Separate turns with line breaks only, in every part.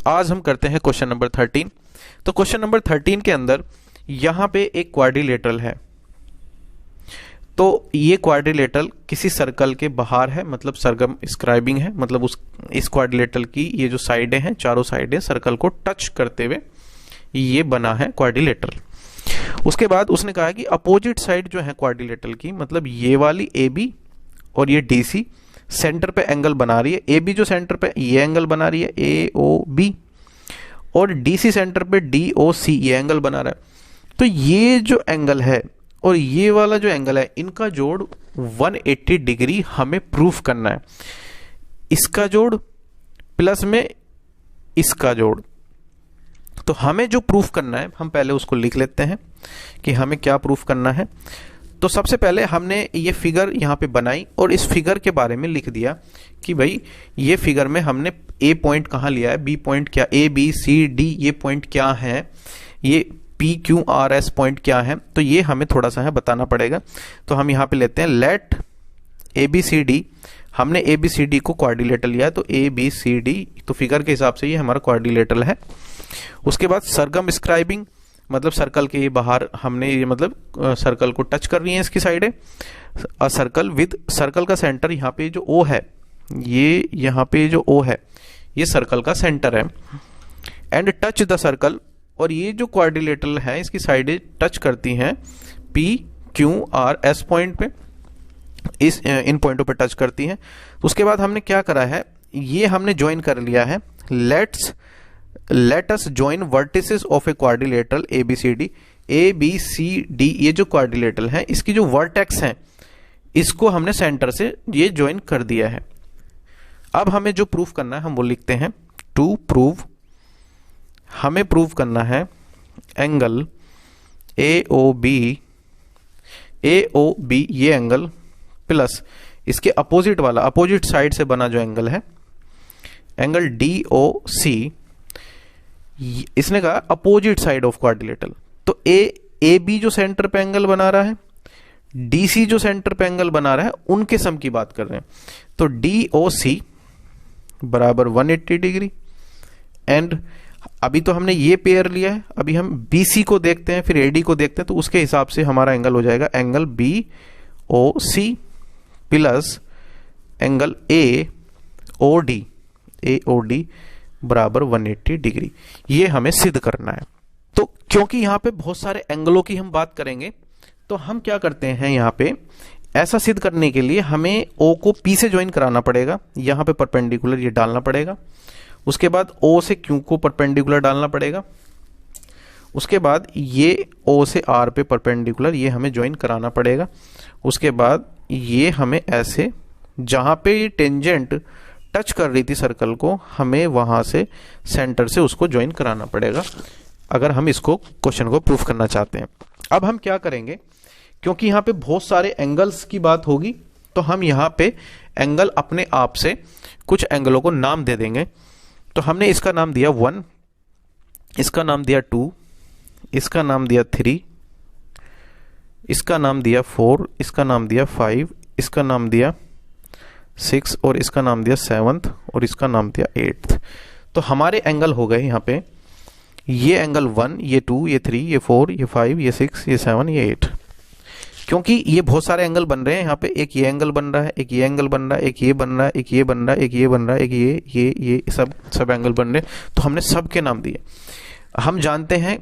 आज हम करते हैं क्वेश्चन नंबर 13। तो क्वेश्चन नंबर 13 के अंदर यहां पे एक क्वाड्रिलेटरल है। तो ये क्वाड्रिलेटरल किसी सर्कल के बाहर है, मतलब सरगम स्क्राइबिंग है, मतलब इस क्वाड्रिलेटरल की ये जो साइडें हैं, चारों साइडें सर्कल को टच करते हुए ये बना है क्वाड्रिलेटरल। उसके बाद उसने कहा कि अपोजिट साइड जो है क्वाड्रिलेटरल की, मतलब ये वाली ए बी और ये डी सी सेंटर पे एंगल बना रही है। ए बी जो सेंटर पे ये एंगल बना रही है ए ओ बी, और डी सी सेंटर पे डी ओ सी ये एंगल बना रहा है। तो ये जो एंगल है और ये वाला जो एंगल है, इनका जोड़ 180 डिग्री हमें प्रूफ करना है। इसका जोड़ प्लस में इसका जोड़। तो हमें जो प्रूफ करना है, हम पहले उसको लिख लेते हैं कि हमें क्या प्रूफ करना है। तो सबसे पहले हमने ये फिगर यहाँ पे बनाई और इस फिगर के बारे में लिख दिया कि भाई ये फिगर में हमने ए पॉइंट कहाँ लिया है, बी पॉइंट क्या, ए बी सी डी ये पॉइंट क्या है, ये P Q R S point क्या है। तो ये हमें थोड़ा सा है बताना पड़ेगा। तो हम यहाँ पे लेते हैं let A B C D. हमने ए बी सी डी को क्वाड्रिलेटरल लिया है, तो ए बी सी डी, तो फिगर के हिसाब से ये हमारा क्वाड्रिलेटरल है। उसके बाद सरगम स्क्राइबिंग, मतलब सर्कल के बाहर हमने ये मतलब सर्कल को टच कर रही है इसकी साइडें। अ सर्कल विद सर्कल का सेंटर, यहाँ पे जो ओ है, ये यहाँ पे जो ओ है ये सर्कल का सेंटर है। एंड टच द सर्कल, और ये जो क्वाड्रिलेटरल है इसकी साइडें टच करती हैं P Q R S point पे, इन पॉइंटों पे टच करती हैं। उसके बाद हमने क्या करा है, ये हमने ज्वाइन कर लिया है। Let us join vertices of a quadrilateral A B C D. A B C D ये जो क्वाड्रिलेटरल है इसकी जो वर्टेक्स हैं इसको हमने सेंटर से ये ज्वाइन कर दिया है। अब हमें जो प्रूफ करना है हम वो लिखते हैं। टू प्रूव, हमें प्रूव करना है एंगल ए ओ बी ये एंगल प्लस इसके अपोजिट वाला, अपोजिट साइड से बना जो एंगल है एंगल डी ओ सी। इसने कहा अपोजिट साइड ऑफ क्वाड्रिलेटरल। तो ए बी जो सेंटर पे एंगल बना रहा है, डी सी जो सेंटर पे एंगल बना रहा है, उनके सम की बात कर रहे हैं। तो डी ओ सी बराबर 180 डिग्री। एंड अभी तो हमने ये पेयर लिया है, अभी हम बी सी को देखते हैं, फिर ए डी को देखते हैं। तो उसके हिसाब से हमारा एंगल हो जाएगा angle B O C plus angle A O D बराबर 180 डिग्री। ये हमें सिद्ध करना है। तो क्योंकि यहां पे बहुत सारे एंगलों की हम बात करेंगे, तो हम क्या करते हैं, यहां पे ऐसा सिद्ध करने के लिए हमें ओ को पी से ज्वाइन कराना पड़ेगा। यहां पे परपेंडिकुलर ये डालना पड़ेगा। उसके बाद ओ से क्यू को परपेंडिकुलर डालना पड़ेगा। उसके बाद ये ओ से आर पे परपेंडिकुलर ये हमें ज्वाइन कराना पड़ेगा। उसके बाद ये हमें ऐसे, जहां पे ये टेंजेंट टच कर रही थी सर्कल को, हमें वहां से सेंटर से उसको ज्वाइन कराना पड़ेगा, अगर हम इसको क्वेश्चन को प्रूफ करना चाहते हैं। अब हम क्या करेंगे, क्योंकि यहां पे बहुत सारे एंगल्स की बात होगी, तो हम यहां पे एंगल अपने आप से कुछ एंगलों को नाम दे देंगे। तो हमने इसका नाम दिया 1, इसका नाम दिया 2, इसका नाम दिया 3, इसका नाम दिया 4, इसका नाम दिया 5, इसका नाम दिया 6 और इसका नाम दिया 7 और इसका नाम दिया 8। तो हमारे एंगल हो गए यहाँ पे ये एंगल 1, ये 2, ये 3, ये 4, ये 5, ये 6, ये 7, ये 8। क्योंकि ये बहुत सारे एंगल बन रहे हैं यहाँ पे, एक ये एंगल बन रहा है, एक ये एंगल बन रहा है, एक ये बन रहा है, एक ये बन रहा है, एक ये बन रहा है, एक ये सब एंगल बन रहे हैं। तो हमने सब के नाम दिए। हम जानते हैं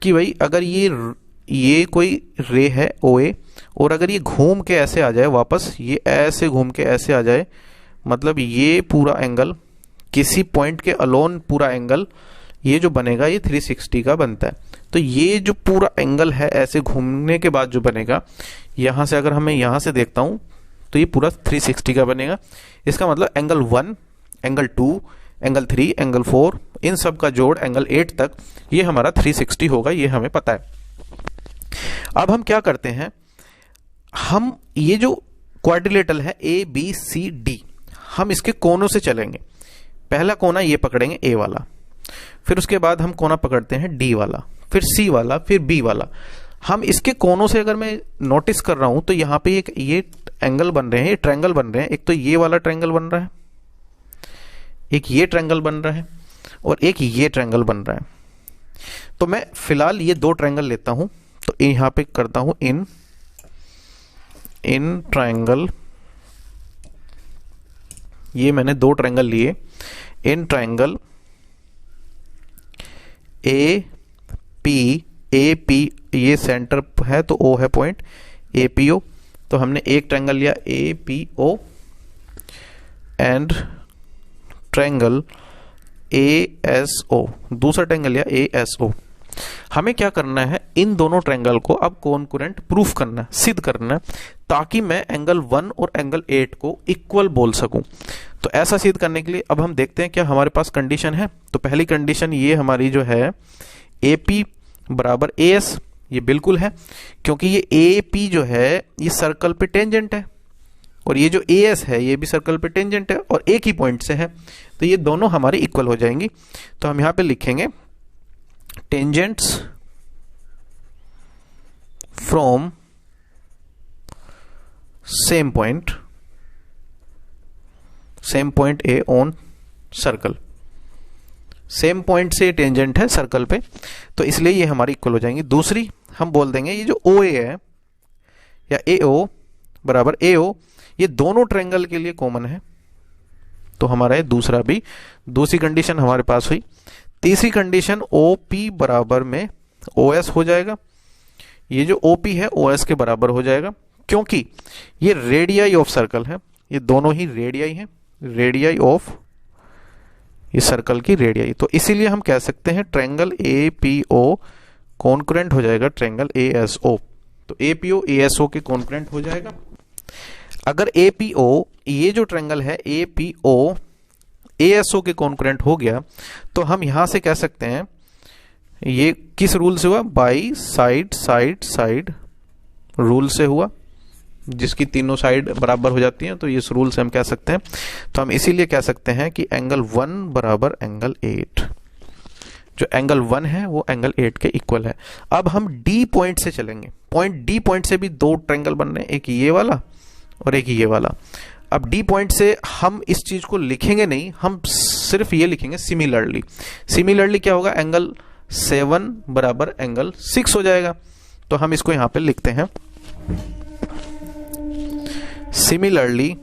कि भाई अगर ये कोई रे है ओ ए, और अगर ये घूम के ऐसे आ जाए वापस, ये ऐसे घूम के ऐसे आ जाए, मतलब ये पूरा एंगल किसी पॉइंट के अलोन पूरा एंगल ये जो बनेगा ये 360 का बनता है। तो ये जो पूरा एंगल है ऐसे घूमने के बाद जो बनेगा, यहां से अगर मैं यहां से देखता हूं तो ये पूरा 360 का बनेगा। इसका मतलब एंगल 1, एंगल 2, एंगल 3, एंगल 4, इन सब का जोड़ एंगल 8 तक ये हमारा 360 होगा, ये हमें पता है। अब हम क्या करते हैं, हम ये जो क्वाड्रिलेटरल है ए बी सी डी, हम इसके कोनों से चलेंगे। पहला कोना ये पकड़ेंगे ए वाला, फिर उसके बाद हम कोना पकड़ते हैं डी वाला, फिर सी वाला, फिर बी वाला। हम इसके कोनों से अगर मैं नोटिस कर रहा हूं तो यहां पे एक ये एंगल बन रहे हैं, ये ट्रायंगल बन रहे हैं। एक तो ये वाला ट्रायंगल बन रहा है, एक ये ट्रायंगल बन रहा है, और एक ये ट्रायंगल बन रहा है। तो मैं फिलहाल ये दो ट्रायंगल लेता हूं, तो यहां पे करता हूं इन ट्रायंगल, ये मैंने दो ट्रायंगल लिए, इन ट्रायंगल ए पी, ये सेंटर है तो ओ है पॉइंट, APO। तो हमने एक ट्रायंगल लिया APO एंड ट्रायंगल ASO, दूसरा ट्रायंगल लिया ASO। हमें क्या करना है, इन दोनों ट्रायंगल को अब कॉन्करेंट प्रूफ करना है, सिद्ध करना है, ताकि मैं एंगल 1 और एंगल 8 को इक्वल बोल सकूं। तो ऐसा सिद्ध करने के लिए अब हम देखते हैं क्या हमारे पास कंडीशन है। तो पहली कंडीशन ये हमारी जो है AP बराबर AS, ये बिल्कुल है, क्योंकि ये AP जो है ये सर्कल पे टेंजेंट है, और ये जो AS है ये भी सर्कल पे टेंजेंट है और एक ही पॉइंट से है, तो ये दोनों हमारे इक्वल हो जाएंगी। तो हम यहां पे लिखेंगे tangents from same point A on circle, same point से टेंजेंट है सर्कल पे, तो इसलिए ये हमारी इक्वल हो जाएंगी। दूसरी हम बोल देंगे ये जो OA है या AO बराबर AO, ये दोनों ट्रायंगल के लिए कॉमन है, तो हमारा ये दूसरी कंडीशन हमारे पास हुई। तीसरी कंडीशन OP बराबर में OS हो जाएगा, ये जो OP है OS के बराबर हो जाएगा, क्योंकि ये रेडियाई ऑफ सर्कल है, ये दोनों ही रेडियाई हैं, रेडियाई ऑफ ये सर्कल की रेडियाई। तो इसीलिए हम कह सकते हैं ट्रायंगल APO कॉन्करेंट हो जाएगा ट्रायंगल ASO। तो APO ASO के कॉन्करेंट हो जाएगा। अगर APO, ये जो ट्रायंगल है APO ASO के कॉन्करेंट हो गया, तो हम यहां से कह सकते हैं, ये किस रूल से हुआ, बाई साइड रूल से हुआ, जिसकी तीनों साइड बराबर हो जाती हैं, तो इस रूल से हम कह सकते हैं। तो हम इसीलिए कह सकते हैं कि एंगल 1 बराबर एंगल 8, जो एंगल 1 है वो एंगल 8 के इक्वल है। अब हम D पॉइंट से चलेंगे, पॉइंट D पॉइंट से भी दो ट्रायंगल बन रहे हैं, एक ये वाला और एक ये वाला। अब D पॉइंट से हम इस चीज को लिखेंगे नहीं, हम सिर्फ ये लिखेंगे सिमिलरली क्या होगा, एंगल 7 बराबर एंगल 6 हो जाएगा। तो हम इसको यहां पे लिखते हैं सिमिलरली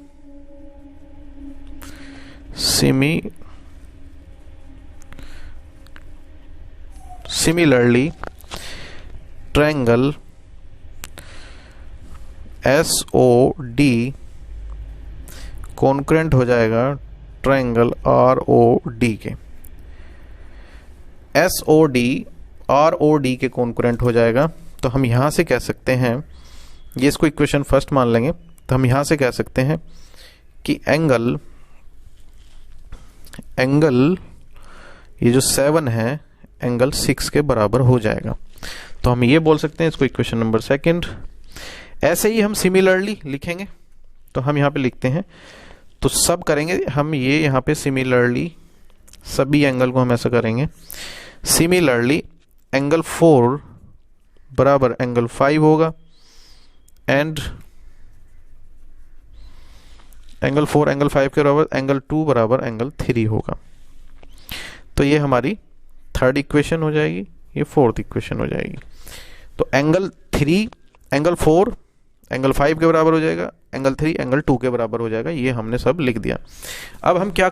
ट्रायंगल SOD कॉन्करेंट हो जाएगा ट्रायंगल ROD के, SOD ROD के कॉन्करेंट हो जाएगा। तो हम यहां से कह सकते हैं, ये इसको इक्वेशन फर्स्ट मान लेंगे, तो हम यहां से कह सकते हैं कि एंगल ये जो 7 है एंगल 6 के बराबर हो जाएगा। तो हम ये बोल सकते हैं इसको इक्वेशन नंबर सेकंड। ऐसे ही हम सिमिलरली लिखेंगे, तो हम यहां पे लिखते हैं, तो सब करेंगे हम ये यहां पे सिमिलरली सभी एंगल को हम ऐसा करेंगे, सिमिलरली एंगल 4 बराबर एंगल 5 होगा एंड एंगल 4 एंगल 5 के बराबर एंगल 2 बराबर एंगल 3 होगा। तो ये हमारी थर्ड इक्वेशन हो जाएगी, ये फोर्थ इक्वेशन हो जाएगी। तो एंगल 3 एंगल 4 एंगल 5 के बराबर हो जाएगा, एंगल 3 एंगल 2 के बराबर हो जाएगा। ये हमने सब लिख दिया। अब हम क्या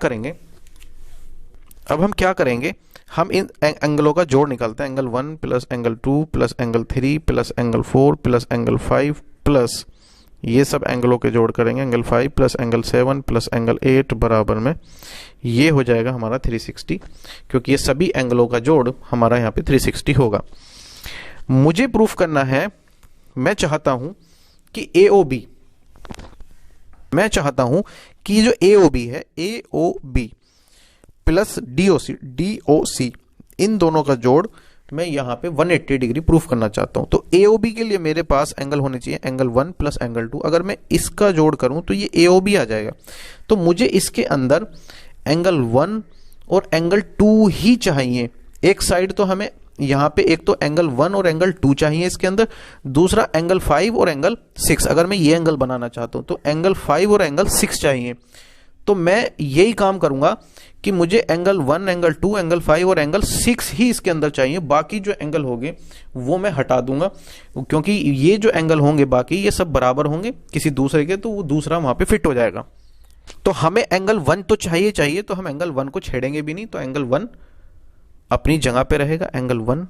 करेंगे, हम इन एंगलों का जोड़ निकालते हैं, angle 1 plus angle 2 plus angle 3 plus angle 4 plus angle 5 plus ये सब एंगलों के जोड़ करेंगे, angle 5 plus angle 7 plus angle 8 बराबर में ये हो जाएगा हमारा 360, क्योंकि ये सभी एंगलों का जोड़ हमारा यहाँ पे 360 होगा। मुझे प्रूफ करना है, मैं चाहता हूं कि AOB, मैं चाहता हूं कि जो AOB है AOB प्लस DOC इन दोनों का जोड़ मैं यहां पे 180 डिग्री प्रूफ करना चाहता हूं। तो AOB के लिए मेरे पास एंगल होने चाहिए एंगल 1 प्लस एंगल 2। अगर मैं इसका जोड़ करूं तो ये AOB आ जाएगा। तो मुझे इसके अंदर एंगल 1 और एंगल 2 ही चाहिए। एक साइड तो हमें यहां पे एक तो एंगल 1 और एंगल 2 चाहिए इसके अंदर, दूसरा एंगल 5 और एंगल 6। अगर मैं ये एंगल बनाना चाहता हूं तो एंगल 5 और एंगल 6 चाहिए। तो मैं यही काम करूंगा कि मुझे एंगल 1, एंगल 2, एंगल 5 और एंगल 6 ही इसके अंदर चाहिए, बाकी जो एंगल होंगे वो मैं हटा दूंगा, क्योंकि ये जो एंगल होंगे बाकी ये सब बराबर होंगे किसी दूसरे के, तो वो दूसरा वहां पे फिट हो जाएगा। तो हमें एंगल 1 तो चाहिए, तो हम एंगल 1 को छेड़ेंगे भी नहीं, तो एंगल 1 अपनी जगह पे रहेगा, एंगल 1।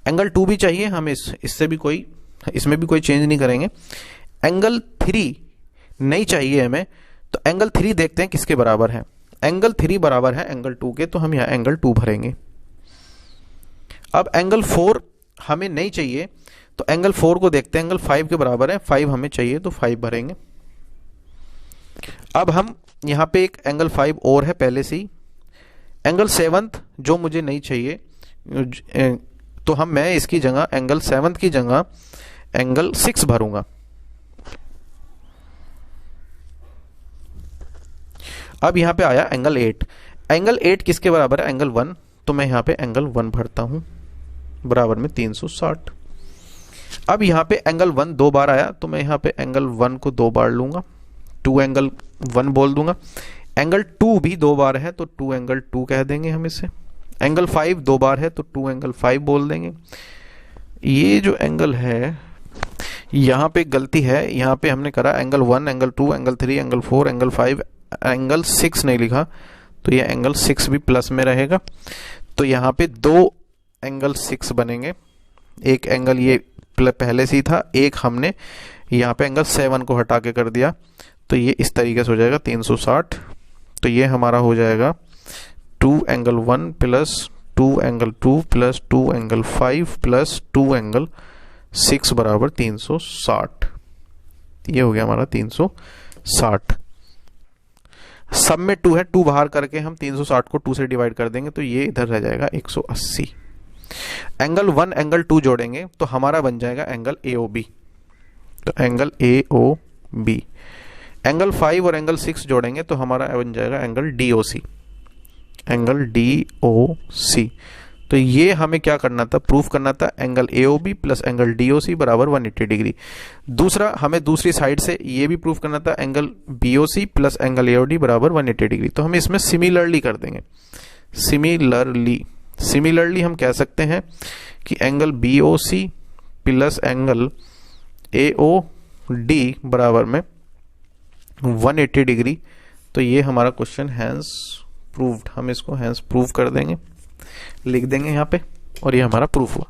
एंगल 2 भी चाहिए हमें, इसमें भी कोई चेंज नहीं करेंगे। एंगल 3 नहीं चाहिए हमें, तो एंगल 3 देखते हैं किसके बराबर है। एंगल 3 बराबर है एंगल 2 के, तो हम यहां एंगल 2 भरेंगे। अब एंगल 4 हमें नहीं चाहिए, तो एंगल 4 को देखते हैं, एंगल 5 के बराबर है, 5 हमें चाहिए तो 5 भरेंगे। अब हम यहां पे एक एंगल 5 और है पहले से ही। एंगल 7 जो मुझे नहीं चाहिए, तो मैं इसकी जगह एंगल 7 की जगह एंगल 6 भरूंगा। अब यहां पे आया एंगल 8। एंगल 8 किसके बराबर है? एंगल 1, तो मैं यहां पे एंगल 1 भरता हूं, बराबर में 360। अब यहां पे एंगल 1 2 बार आया, तो मैं यहां पे एंगल 1 को 2 बार लूंगा, 2 एंगल 1 बोल दूंगा। एंगल 2 भी 2 बार है, तो 2 एंगल 2 कह देंगे हम इसे। एंगल 5 2 बार है, तो 2 एंगल 5 बोल देंगे। ये जो एंगल है, यहाँ पे गलती है, यहाँ पे हमने करा angle 1, angle 2, angle 3, angle 4, angle 5, angle 6 नहीं लिखा, तो ये एंगल 6 भी प्लस में रहेगा। तो यहाँ पे 2 एंगल 6 बनेंगे। एक एंगल ये पहले से ही था, एक हमने यहाँ पे एंगल 7 को हटा के कर दिया, तो ये इस तरीके से हो जाएगा 360। तो ये हमारा हो जाएगा 2 angle 1 plus 2 angle 2 plus 2 angle 5 plus 2 angle 6 बराबर 360। ये हो गया हमारा 360। सब में 2 है, 2 बाहर करके हम 360 को 2 से डिवाइड कर देंगे, तो ये इधर रह जाएगा 180। एंगल 1 एंगल 2 जोड़ेंगे तो हमारा बन जाएगा एंगल AOB। तो एंगल AOB। एंगल 5 और एंगल 6 जोड़ेंगे तो हमारा बन जाएगा एंगल DOC। Angle DOC। तो ये हमें क्या करना था? प्रूफ करना था angle AOB plus angle DOC बराबर 180 डिग्री। दूसरा, हमें दूसरी साइड से ये भी प्रूफ करना था angle BOC plus angle AOD बराबर 180 डिग्री। तो हम इसमें सिमिलरली कर देंगे। सिमिलरली हम कह सकते हैं कि angle BOC plus angle AOD बराबर में 180 डिग्री। तो ये हमारा क्वेश्चन हैंस प्रूव्ड। हम इसको हैंस प्रूव कर देंगे, लिख देंगे यहाँ पे, और ये हमारा प्रूफ हुआ।